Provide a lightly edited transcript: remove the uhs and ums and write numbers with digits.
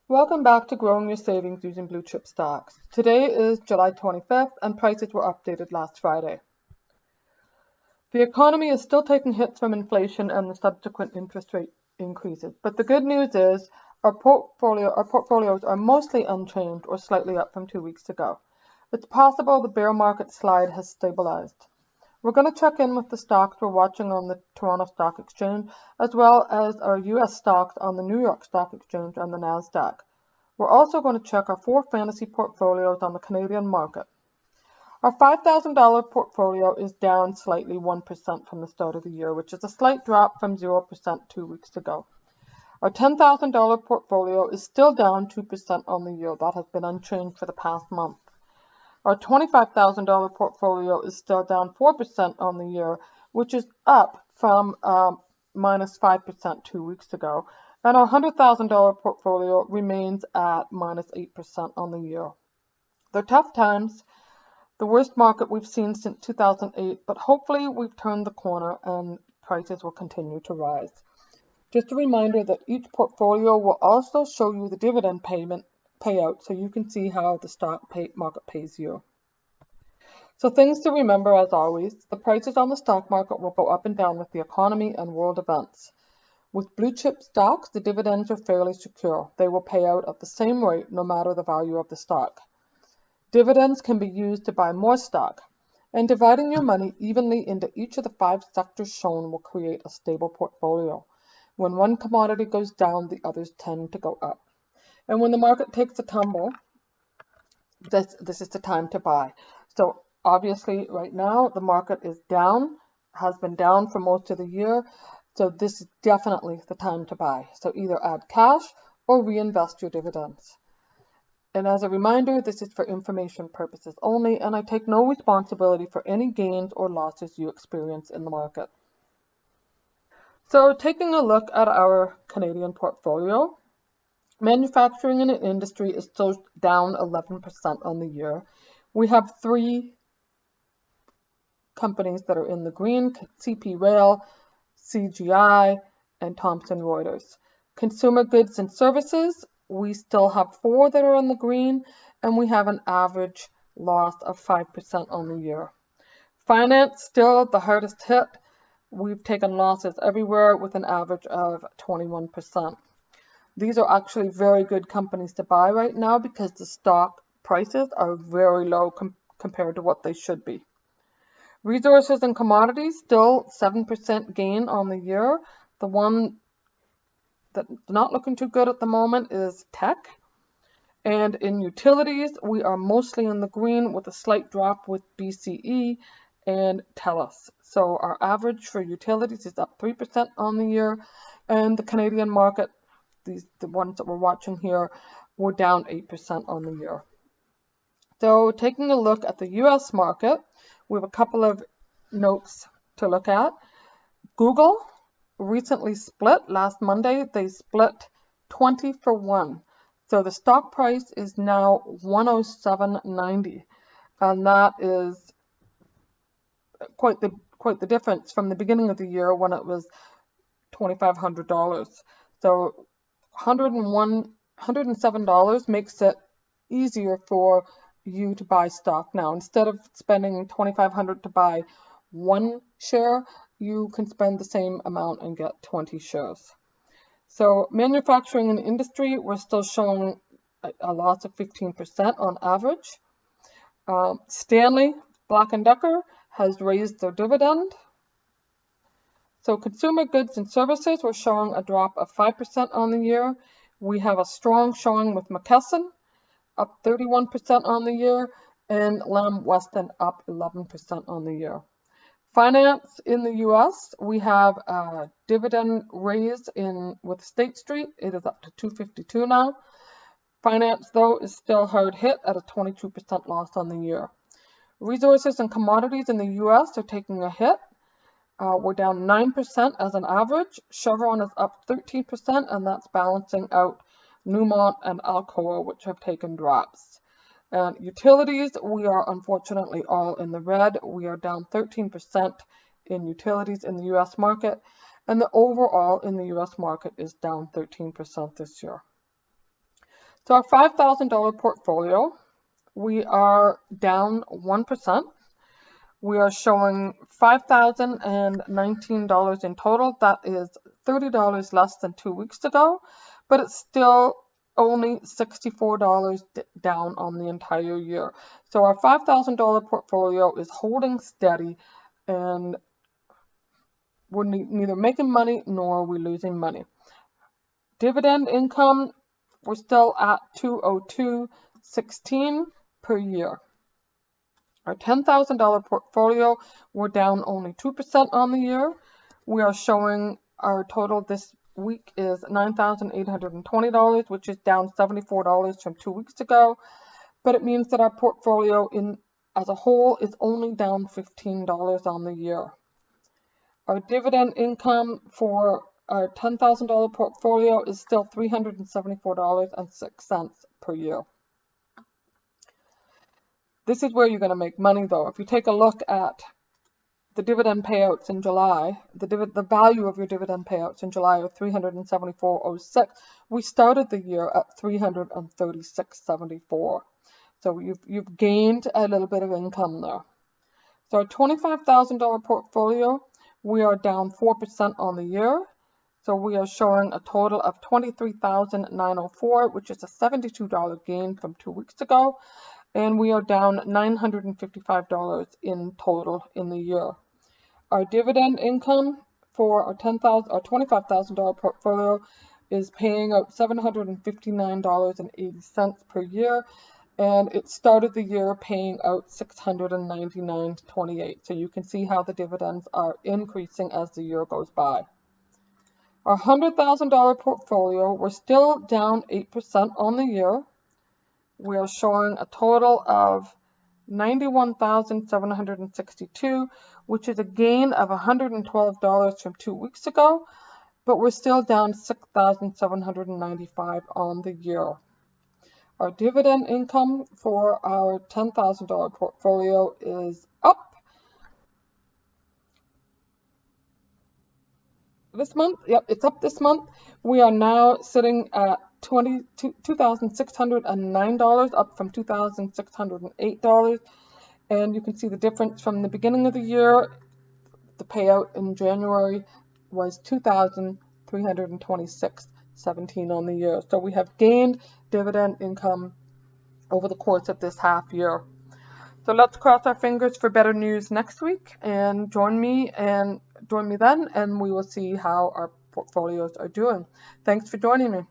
Welcome back to Growing Your Savings Using Blue Chip Stocks. Today is July 25th and prices were updated last Friday. The economy is still taking hits from inflation and the subsequent interest rate increases, but the good news is our portfolios are mostly unchanged or slightly up from 2 weeks ago. It's possible the bear market slide has stabilized. We're going to check in with the stocks we're watching on the Toronto Stock Exchange, as well as our US stocks on the New York Stock Exchange and the NASDAQ. We're also going to check our 4 fantasy portfolios on the Canadian market. Our $5,000 portfolio is down slightly 1% from the start of the year, which is a slight drop from 0% 2 weeks ago. Our $10,000 portfolio is still down 2% on the year. That has been unchanged for the past month. Our $25,000 portfolio is still down 4% on the year, which is up from minus 5% 2 weeks ago. And our $100,000 portfolio remains at minus 8% on the year. They're tough times, the worst market we've seen since 2008, but hopefully we've turned the corner and prices will continue to rise. Just a reminder that each portfolio will also show you the dividend payout so you can see how the stock market pays you. So things to remember as always, the prices on the stock market will go up and down with the economy and world events. With blue chip stocks, the dividends are fairly secure. They will pay out at the same rate no matter the value of the stock. Dividends can be used to buy more stock, and dividing your money evenly into each of the 5 sectors shown will create a stable portfolio. When one commodity goes down, the others tend to go up. And when the market takes a tumble, this is the time to buy. So obviously right now the market is down, has been down for most of the year. So this is definitely the time to buy. So either add cash or reinvest your dividends. And as a reminder, this is for information purposes only, and I take no responsibility for any gains or losses you experience in the market. So taking a look at our Canadian portfolio, manufacturing and industry is still down 11% on the year. We have 3 companies that are in the green: CP Rail, CGI, and Thomson Reuters. Consumer goods and services, we still have 4 that are in the green, and we have an average loss of 5% on the year. Finance, still the hardest hit. We've taken losses everywhere with an average of 21%. These are actually very good companies to buy right now because the stock prices are very low compared to what they should be. Resources and commodities, still 7% gain on the year. The one that's not looking too good at the moment is tech. And in utilities, we are mostly in the green with a slight drop with BCE and TELUS. So our average for utilities is up 3% on the year. And the Canadian market, the ones that we're watching here, were down 8% on the year. So taking a look at the US market, we have a couple of notes to look at. Google recently split. Last Monday, they split 20 for 1. So the stock price is now $107.90, and that is quite the difference from the beginning of the year when it was $2,500. So $107 makes it easier for you to buy stock now. Instead of spending $2,500 to buy 1 share, you can spend the same amount and get 20 shares. So manufacturing and industry, we're still showing a loss of 15% on average. Stanley Black & Decker has raised their dividend. So consumer goods and services, we're showing a drop of 5% on the year. We have a strong showing with McKesson, up 31% on the year, and Lamb Weston up 11% on the year. Finance in the US, we have a dividend raise with State Street. It is up to $2.52 now. Finance, though, is still hard hit at a 22% loss on the year. Resources and commodities in the US are taking a hit. We're down 9% as an average. Chevron is up 13%, and that's balancing out Newmont and Alcoa, which have taken drops. And utilities, we are unfortunately all in the red. We are down 13% in utilities in the US market, and the overall in the US market is down 13% this year. So our $5,000 portfolio, we are down 1%. We are showing $5,019 in total. That is $30 less than 2 weeks ago, but it's still only $64 down on the entire year. So our $5,000 portfolio is holding steady, and we're neither making money nor are we losing money. Dividend income, we're still at $202.16 per year. Our $10,000 portfolio, we're down only 2% on the year. We are showing our total this week is $9,820, which is down $74 from 2 weeks ago. But it means that our portfolio as a whole is only down $15 on the year. Our dividend income for our $10,000 portfolio is still $374.06 per year. This is where you're going to make money, though. If you take a look at the dividend payouts in July, the value of your dividend payouts in July are $374.06. We started the year at $336.74. So you've gained a little bit of income there. So our $25,000 portfolio, we are down 4% on the year. So we are showing a total of $23,904, which is a $72 gain from 2 weeks ago. And we are down $955 in total in the year. Our dividend income for our $25,000 portfolio is paying out $759.80 per year, and it started the year paying out $699.28. So you can see how the dividends are increasing as the year goes by. Our $100,000 portfolio, we're still down 8% on the year. We are showing a total of $91,762, which is a gain of $112 from 2 weeks ago, but we're still down $6,795 on the year. Our dividend income for our $10,000 portfolio is up this month. Yep, it's up this month. We are now sitting at $2,609, up from $2,608. And you can see the difference from the beginning of the year. The payout in January was $2,326.17 on the year. So we have gained dividend income over the course of this half year. So let's cross our fingers for better news next week, and join me then, and we will see how our portfolios are doing. Thanks for joining me.